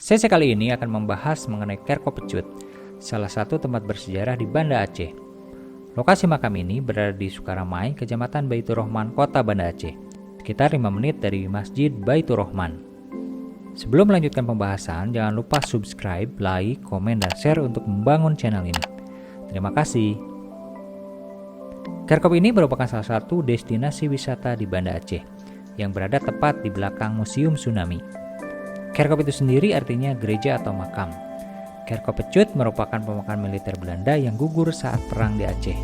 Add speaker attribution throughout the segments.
Speaker 1: Sesi kali ini akan membahas mengenai Kerkopecut, salah satu tempat bersejarah di Banda Aceh. Lokasi makam ini berada di Sukaramai, Kecamatan Baitur Rahman, Kota Banda Aceh, sekitar 5 menit dari Masjid Baitur Rahman. Sebelum melanjutkan pembahasan, jangan lupa subscribe, like, komen, dan share untuk membangun channel ini. Terima kasih. Kerkop ini merupakan salah satu destinasi wisata di Banda Aceh yang berada tepat di belakang Museum Tsunami. Kerkop itu sendiri artinya gereja atau makam. Kerkopecut merupakan pemakan militer Belanda yang gugur saat perang di Aceh.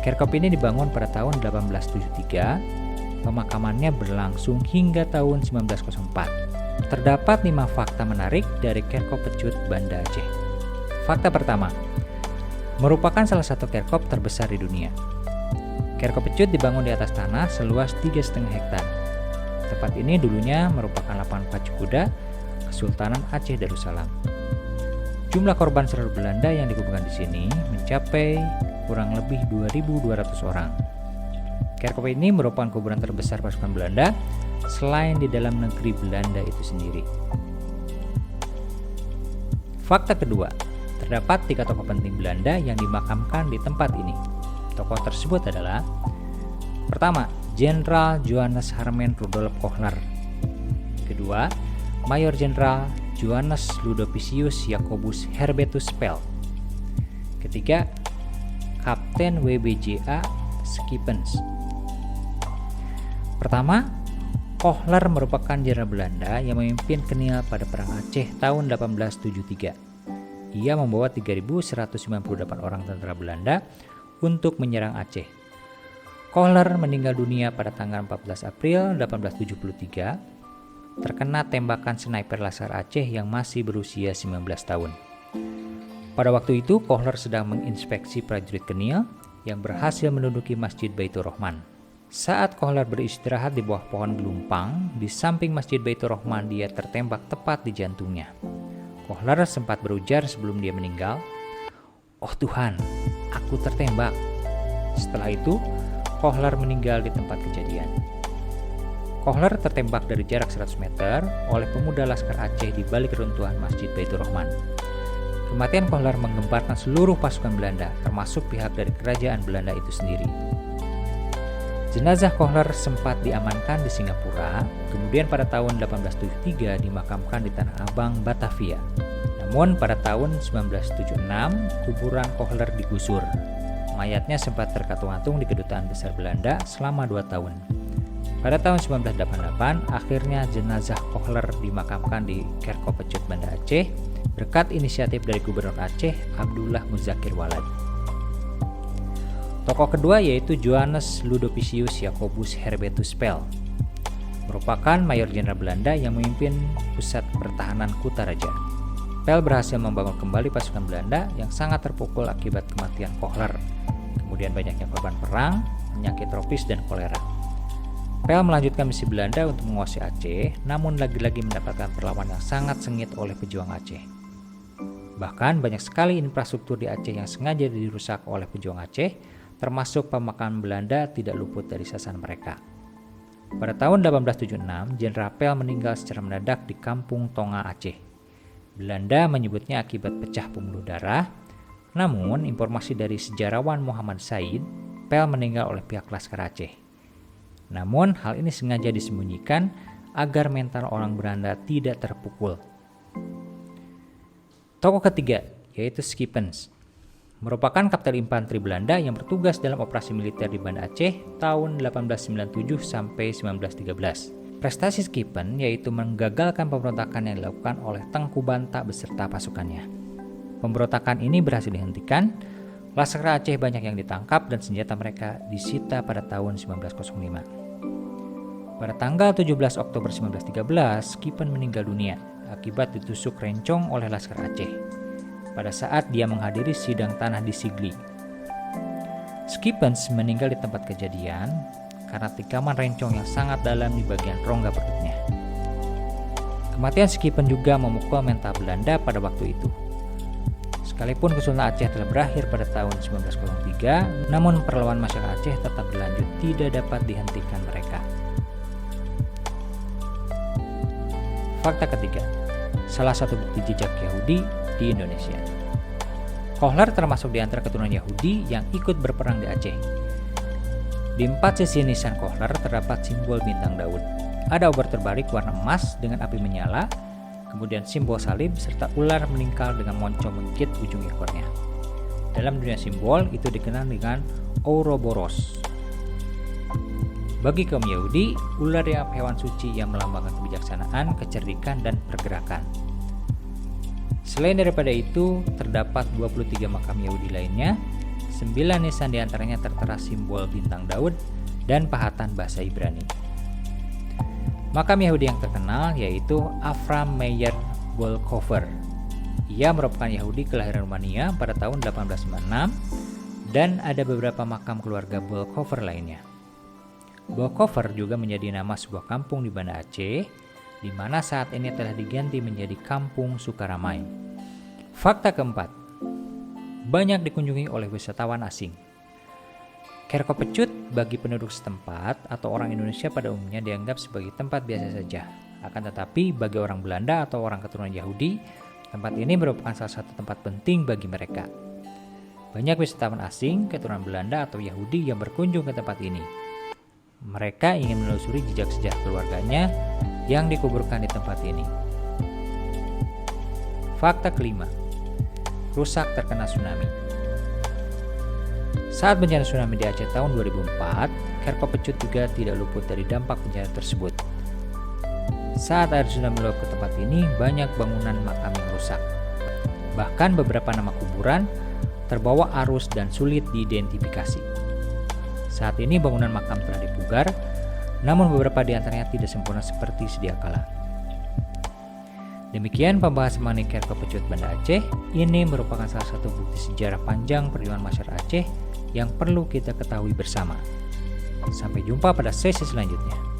Speaker 1: Kerkop ini dibangun pada tahun 1873. Pemakamannya berlangsung hingga tahun 1904. Terdapat 5 fakta menarik dari Kerkopecut Banda Aceh. Fakta pertama, merupakan salah satu kerkop terbesar di dunia. Kerkopecut dibangun di atas tanah seluas 3,5 hektar. Tempat ini dulunya merupakan lapangan pacu kuda Kesultanan Aceh Darussalam. Jumlah korban serangan Belanda yang dikuburkan di sini mencapai kurang lebih 2.200 orang. Kerkop ini merupakan kuburan terbesar pasukan Belanda selain di dalam negeri Belanda itu sendiri. Fakta kedua, terdapat 3 tokoh penting Belanda yang dimakamkan di tempat ini. Tokoh tersebut adalah: pertama, Jenderal Johannes Herman Rudolf Kohler. Kedua, Mayor Jenderal Johannes Ludovicius Jacobus Herbertus Pel. Ketiga, Kapten WBJA Schipens. Pertama, Kohler merupakan jenderal Belanda yang memimpin Kenial pada Perang Aceh tahun 1873. Ia membawa 3.198 orang tentara Belanda untuk menyerang Aceh. Kohler meninggal dunia pada tanggal 14 April 1873 terkena tembakan sniper Laskar Aceh yang masih berusia 19 tahun. Pada waktu itu Kohler sedang menginspeksi prajurit Kenial yang berhasil menduduki Masjid Baitur Rahman. Saat Kohler beristirahat di bawah pohon gelumpang di samping Masjid Baitur Rahman, dia tertembak tepat di jantungnya. Kohler sempat berujar sebelum dia meninggal, "Oh Tuhan, aku tertembak." Setelah itu Kohler meninggal di tempat kejadian. Kohler tertembak dari jarak 100 meter oleh pemuda Laskar Aceh di balik reruntuhan Masjid Baitur Rahman. Kematian Kohler menggemparkan seluruh pasukan Belanda, termasuk pihak dari kerajaan Belanda itu sendiri. Jenazah Kohler sempat diamankan di Singapura, kemudian pada tahun 1873 dimakamkan di Tanah Abang, Batavia. Namun pada tahun 1976, kuburan Kohler digusur. Mayatnya sempat terkatung-katung di Kedutaan Besar Belanda selama 2 tahun. Pada tahun 1988, akhirnya jenazah Kohler dimakamkan di Kerkopecut Banda Aceh berkat inisiatif dari Gubernur Aceh Abdullah Muzakir Walad. Tokoh kedua yaitu Johannes Ludovicius Jacobus Herbertus Pel, merupakan mayor jenderal Belanda yang memimpin pusat pertahanan Kutaraja. Pel berhasil membangun kembali pasukan Belanda yang sangat terpukul akibat kematian Kohler. Kemudian banyaknya korban perang, penyakit tropis, dan kolera. Pel melanjutkan misi Belanda untuk menguasai Aceh, namun lagi-lagi mendapatkan perlawanan yang sangat sengit oleh pejuang Aceh. Bahkan banyak sekali infrastruktur di Aceh yang sengaja dirusak oleh pejuang Aceh, termasuk pemakaman Belanda tidak luput dari sasaran mereka. Pada tahun 1876, Jenderal Pel meninggal secara mendadak di Kampung Tonga, Aceh. Belanda menyebutnya akibat pecah pembuluh darah. Namun, informasi dari sejarawan Muhammad Said, Pel meninggal oleh pihak Laskar Aceh. Namun, hal ini sengaja disembunyikan agar mental orang Belanda tidak terpukul. Tokoh ketiga yaitu Schipens, merupakan kapten infanteri Belanda yang bertugas dalam operasi militer di Banda Aceh tahun 1897 sampai 1913. Prestasi Schipens yaitu menggagalkan pemberontakan yang dilakukan oleh Tengku Banta beserta pasukannya. Pemberontakan ini berhasil dihentikan. Laskar Aceh banyak yang ditangkap dan senjata mereka disita pada tahun 1905. Pada tanggal 17 Oktober 1913, Schipens meninggal dunia akibat ditusuk rencong oleh Laskar Aceh pada saat dia menghadiri sidang tanah di Sigli. Schipens meninggal di tempat kejadian karena tikaman rencong yang sangat dalam di bagian rongga perutnya. Kematian Schipens juga memukul mental Belanda pada waktu itu. Sekalipun Kesultanan Aceh telah berakhir pada tahun 1903, namun perlawanan masyarakat Aceh tetap berlanjut, tidak dapat dihentikan mereka. Fakta ketiga, salah satu bukti jejak Yahudi di Indonesia. Kohler termasuk di antara keturunan Yahudi yang ikut berperang di Aceh. Di 4 sisi nisan Kohler terdapat simbol bintang Daud. Ada obor terbalik warna emas dengan api menyala, kemudian simbol salib serta ular meningkal dengan moncong menggigit ujung ekornya. Dalam dunia simbol itu dikenal dengan Ouroboros. Bagi kaum Yahudi, ular adalah hewan suci yang melambangkan kebijaksanaan, kecerdikan, dan pergerakan. Selain daripada itu, terdapat 23 makam Yahudi lainnya, 9 nisan diantaranya tertera simbol bintang Daud dan pahatan bahasa Ibrani. Makam Yahudi yang terkenal yaitu Avram Meyer Bolkover. Ia merupakan Yahudi kelahiran Rumania pada tahun 1856 dan ada beberapa makam keluarga Bolkover lainnya. Bolkover juga menjadi nama sebuah kampung di Banda Aceh, di mana saat ini telah diganti menjadi Kampung Sukaramai. Fakta keempat, banyak dikunjungi oleh wisatawan asing. Kerko Pecut bagi penduduk setempat atau orang Indonesia pada umumnya dianggap sebagai tempat biasa saja. Akan tetapi bagi orang Belanda atau orang keturunan Yahudi, tempat ini merupakan salah satu tempat penting bagi mereka. Banyak wisatawan asing, keturunan Belanda atau Yahudi yang berkunjung ke tempat ini. Mereka ingin menelusuri jejak sejarah keluarganya yang dikuburkan di tempat ini. Fakta kelima, rusak terkena tsunami. Saat bencana tsunami di Aceh tahun 2004, Kerko Pecut juga tidak luput dari dampak bencana tersebut. Saat air tsunami meluap ke tempat ini, banyak bangunan makam yang rusak. Bahkan beberapa nama kuburan terbawa arus dan sulit diidentifikasi. Saat ini bangunan makam telah dipugar, namun beberapa di antaranya tidak sempurna seperti sedia kala. Demikian pembahasan mengenai Kerko Pecut Banda Aceh. Ini merupakan salah satu bukti sejarah panjang perjuangan masyarakat Aceh yang perlu kita ketahui bersama. Sampai jumpa pada sesi selanjutnya.